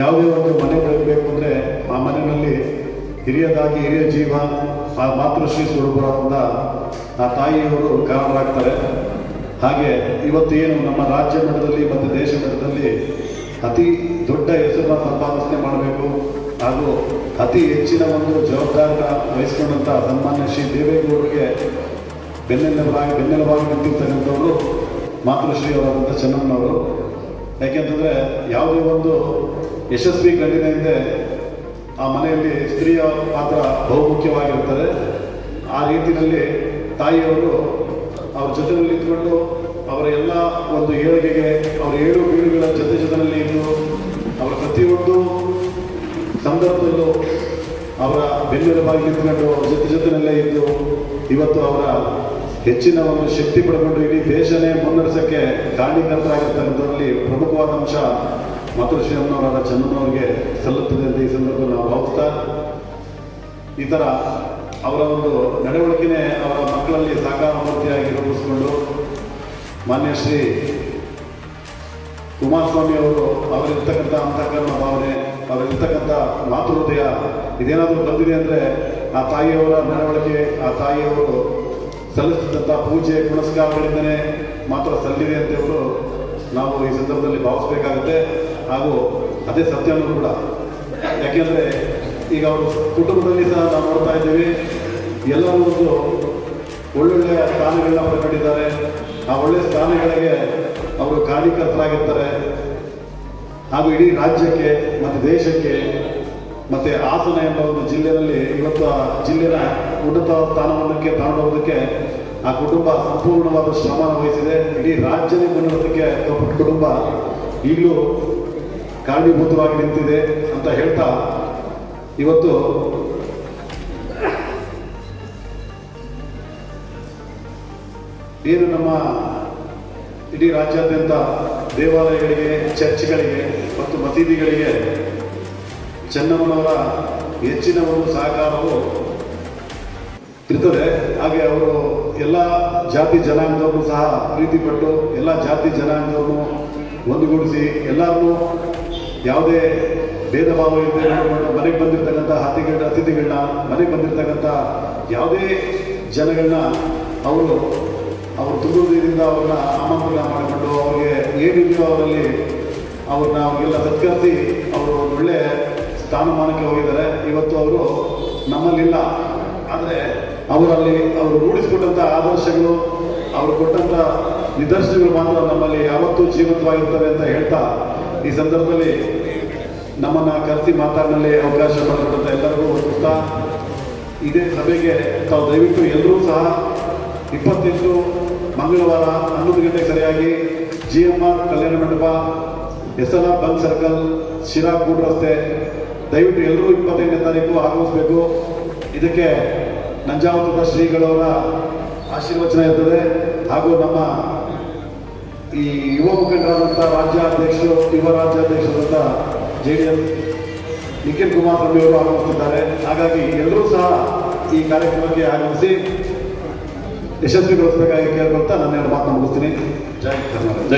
ಯಾವುದೇ ಒಂದು ಮನೆ ಬೆಳಗಬೇಕು ಅಂದರೆ ಆ ಮನೆಯಲ್ಲಿ ಹಿರಿಯ ಜೀವ ಆ ಮಾತೃಶ್ರೀ ಸ್ವರೂಪರಾದ ಆ ತಾಯಿಯವರು ಕಾರಣರಾಗ್ತಾರೆ. ಹಾಗೆ ಇವತ್ತು ಏನು ನಮ್ಮ ರಾಜ್ಯ ಮಟ್ಟದಲ್ಲಿ ಮತ್ತು ದೇಶ ಮಟ್ಟದಲ್ಲಿ ಅತಿ ದೊಡ್ಡ ಹೆಸರನ್ನ ಸಂಪಾದನೆ ಮಾಡಬೇಕು ಹಾಗೂ ಅತಿ ಹೆಚ್ಚಿನ ಒಂದು ಜವಾಬ್ದಾರಿನ ವಹಿಸಿಕೊಂಡಂಥ ಸನ್ಮಾನ್ಯ ಶ್ರೀ ದೇವೇಗೌಡರಿಗೆ ಬೆನ್ನೆಲುಬಾಗಿ ನಿಂತಿರ್ತಕ್ಕಂಥವರು ಮಾತೃಶ್ರೀ ಅವರಾದಂಥ ಚೆನ್ನಮ್ಮನವರು. ಯಾಕೆಂತಂದರೆ ಯಾವುದೇ ಒಂದು ಯಶಸ್ವಿ ಗಂಡಿನ ಹಿಂದೆ ಆ ಮನೆಯಲ್ಲಿ ಸ್ತ್ರೀಯ ಪಾತ್ರ ಬಹುಮುಖ್ಯವಾಗಿರುತ್ತದೆ. ಆ ರೀತಿಯಲ್ಲಿ ತಾಯಿಯವರು ಅವ್ರ ಜೊತೆಯಲ್ಲಿ ಇದ್ಕೊಂಡು ಅವರ ಎಲ್ಲ ಒಂದು ಏಳಿಗೆಗೆ ಅವರ 7 ಬೀಳುಗಳ ಜೊತೆಯಲ್ಲಿ ಇದ್ದು ಅವರ ಪ್ರತಿಯೊಂದು ಸಂದರ್ಭದಲ್ಲೂ ಅವರ ಬೆನ್ನೆಲುಬಾಗಿ ನಿಂತ್ಕೊಂಡು ಅವರ ಜೊತೆಯಲ್ಲೇ ಇದ್ದು ಇವತ್ತು ಅವರ ಹೆಚ್ಚಿನ ಒಂದು ಶಕ್ತಿ ಪಡ್ಕೊಂಡು ಇಡೀ ದೇಶನೇ ಮುನ್ನಡೆಸೋಕ್ಕೆ ಕಾರಣೀಕರ್ತರಾಗಿರ್ತಕ್ಕಂಥದ್ರಲ್ಲಿ ಪ್ರಮುಖವಾದ ಅಂಶ ಮಾತೃಶ್ರೀ ಅಮ್ಮನವರಾದ ಚೆನ್ನಮ್ಮನವರಿಗೆ ಸಲ್ಲುತ್ತದೆ ಅಂತ ಈ ಸಂದರ್ಭದಲ್ಲಿ ನಾವು ಭಾವಿಸ್ತಾ, ಈ ಥರ ಅವರ ಒಂದು ನಡವಳಿಕೆನೇ ಅವರ ಮಕ್ಕಳಲ್ಲಿ ಸಾಕಾರ ಮೂರ್ತಿಯಾಗಿ ರೂಪಿಸಿಕೊಂಡು ಮಾನ್ಯ ಶ್ರೀ ಕುಮಾರಸ್ವಾಮಿ ಅವರು ಅವರಿರ್ತಕ್ಕಂಥ ಅಂತಃಕರಣ ಭಾವನೆ, ಅವರಿರ್ತಕ್ಕಂಥ ಮಾತೃಹೃದಯ ಇದೇನಾದರೂ ಬಂದಿದೆ ಅಂದರೆ ಆ ತಾಯಿಯವರ ನಡವಳಿಕೆ, ಆ ತಾಯಿಯವರು ಸಲ್ಲಿಸಿದಂಥ ಪೂಜೆ ಪುನಸ್ಕಾರಗಳಿಂದಲೇ ಮಾತ್ರ ಸಲ್ಲಿದೆ ಅಂತೇವರು ನಾವು ಈ ಸಂದರ್ಭದಲ್ಲಿ ಭಾವಿಸಬೇಕಾಗುತ್ತೆ. ಹಾಗೂ ಅದೇ ಸತ್ಯನೂ ಕೂಡ. ಯಾಕೆಂದರೆ ಈಗ ಅವರು ಕುಟುಂಬದಲ್ಲಿ ಸಹ ನಾವು ನೋಡ್ತಾ ಇದ್ದೀವಿ, ಎಲ್ಲರೂ ಒಂದು ಒಳ್ಳೊಳ್ಳೆಯ ಸ್ಥಾನಗಳನ್ನ ಪಡ್ಕೊಂಡಿದ್ದಾರೆ. ಆ ಒಳ್ಳೆಯ ಸ್ಥಾನಗಳಿಗೆ ಅವರು ಕಾರಣೀಕರ್ತರಾಗಿರ್ತಾರೆ. ಹಾಗೂ ಇಡೀ ರಾಜ್ಯಕ್ಕೆ ಮತ್ತು ದೇಶಕ್ಕೆ ಮತ್ತು ಹಾಸನ ಎಂಬ ಒಂದು ಜಿಲ್ಲೆಯಲ್ಲಿ ಇವತ್ತು ಆ ಜಿಲ್ಲೆಯ ಉನ್ನತ ಸ್ಥಾನಮಾನಕ್ಕೆ ತಗೊಂಡೋಗೋದಕ್ಕೆ ಆ ಕುಟುಂಬ ಸಂಪೂರ್ಣವಾದ ಶ್ರಮನ ವಹಿಸಿದೆ. ಇಡೀ ರಾಜ್ಯನೇ ಮುನ್ನಡೆಸೋದಕ್ಕೆ ಕುಟುಂಬ ಈಗಲೂ ಕಾರಣೀಭೂತವಾಗಿ ನಿಂತಿದೆ ಅಂತ ಹೇಳ್ತಾ, ಇವತ್ತು ಏನು ನಮ್ಮ ಇಡೀ ರಾಜ್ಯಾದ್ಯಂತ ದೇವಾಲಯಗಳಿಗೆ, ಚರ್ಚ್ಗಳಿಗೆ ಮತ್ತು ಮಸೀದಿಗಳಿಗೆ ಚೆನ್ನಮ್ಮನವರ ಹೆಚ್ಚಿನ ಒಂದು ಸಹಕಾರವು ಇರ್ತದೆ. ಹಾಗೆ ಅವರು ಎಲ್ಲ ಜಾತಿ ಜನಾಂಗದವ್ರನ್ನೂ ಸಹ ಪ್ರೀತಿಪಟ್ಟು ಎಲ್ಲ ಜಾತಿ ಜನಾಂಗದವ್ರನ್ನೂ ಒಂದುಗೂಡಿಸಿ ಎಲ್ಲರನ್ನೂ ಯಾವುದೇ ಭೇದ ಭಾವ ಇಲ್ಲದೆ ನೋಡಿಕೊಂಡು ಮನೆಗೆ ಬಂದಿರತಕ್ಕಂಥ ಅತಿಥಿಗಳನ್ನ ಮನೆಗೆ ಬಂದಿರತಕ್ಕಂಥ ಯಾವುದೇ ಜನಗಳನ್ನ ಅವರು ತುಳುವುದರಿಂದ ಅವ್ರನ್ನ ಆಮಂತ್ರಣ ಮಾಡಿಕೊಂಡು ಅವ್ರಿಗೆ ಏನಿದೆಯೋ ಅವರಲ್ಲಿ ಅವ್ರಿಗೆಲ್ಲ ಸತ್ಕರಿಸಿ ಅವರು ಒಳ್ಳೆ ಸ್ಥಾನಮಾನಕ್ಕೆ ಹೋಗಿದ್ದಾರೆ. ಇವತ್ತು ಅವರು ನಮ್ಮಲ್ಲಿಲ್ಲ, ಆದರೆ ಅವರು ರೂಢಿಸಿಕೊಟ್ಟಂಥ ಆದರ್ಶಗಳು, ಅವರು ಕೊಟ್ಟಂಥ ನಿದರ್ಶನಗಳು ಮಾತ್ರ ನಮ್ಮಲ್ಲಿ ಯಾವತ್ತೂ ಜೀವಂತವಾಗಿರ್ತವೆ ಅಂತ ಹೇಳ್ತಾ, ಈ ಸಂದರ್ಭದಲ್ಲಿ ನಮ್ಮನ್ನು ಕರೆಸಿ ಮಾತಾಡಲಿ ಅವಕಾಶ ಮಾಡಿಕೊಟ್ಟಂಥ ಎಲ್ಲರಿಗೂ ಹೊರತಾ ಇದೇ ಸಭೆಗೆ ತಾವು ದಯವಿಟ್ಟು ಎಲ್ಲರೂ ಸಹ 28 ಮಂಗಳವಾರ 11 ಗಂಟೆಗೆ ಸರಿಯಾಗಿ GMR Kalyana Mantapa, SLR bunk circle, Sira ಕೂಡ್ ರಸ್ತೆ, ದಯವಿಟ್ಟು ಎಲ್ಲರೂ 25ನೇ ತಾರೀಕು ಆಗಮಿಸಬೇಕು. ಇದಕ್ಕೆ ನಂಜಾವತದ ಶ್ರೀಗಳವರ ಆಶೀರ್ವಚನ ಇರ್ತದೆ. ಹಾಗೂ ನಮ್ಮ ಈ ಯುವ ಮುಖಂಡರಾದಂಥ ಯುವ ರಾಜ್ಯಾಧ್ಯಕ್ಷರಾದಂಥ JDS ನಿಖಿಲ್ ಕುಮಾರಸ್ವಾಮಿ ಅವರು ಆಗಮಿಸುತ್ತಿದ್ದಾರೆ. ಹಾಗಾಗಿ ಎಲ್ಲರೂ ಸಹ ಈ ಕಾರ್ಯಕ್ರಮಕ್ಕೆ ಆಗಮಿಸಿ ಯಶಸ್ವಿಗೊಳಿಸಬೇಕಾಗಿ ಕೇಳ್ಕೊಳ್ತಾ ನನ್ನ 2 ಮಾತನ್ನು ಮುಗಿಸ್ತೀನಿ. ಜೈ ಕರ್ನಾಟಕ.